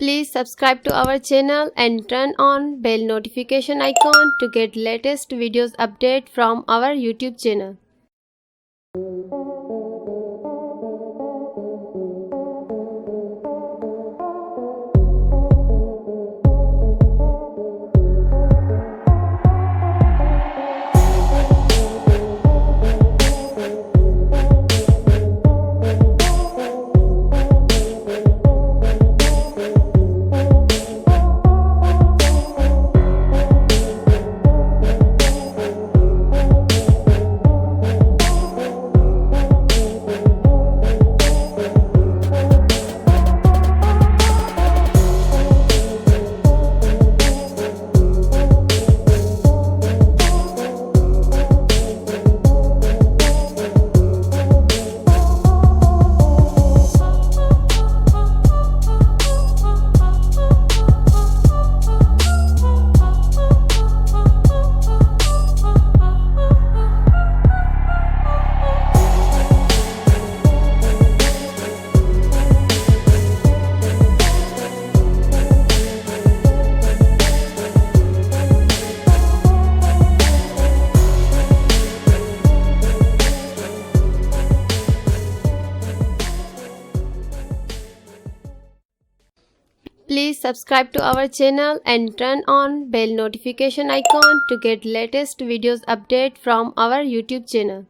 Please subscribe to our channel and turn on bell notification icon to get latest videos update from our YouTube channel. Please subscribe to our channel and turn on bell notification icon to get latest videos update from our YouTube channel. Please subscribe to our channel and turn on bell notification icon to get latest videos update from our YouTube channel. Please subscribe to our channel and turn on bell notification icon to get latest videos update from our YouTube channel. Please subscribe to our channel and turn on bell notification icon to get latest videos update from our YouTube channel.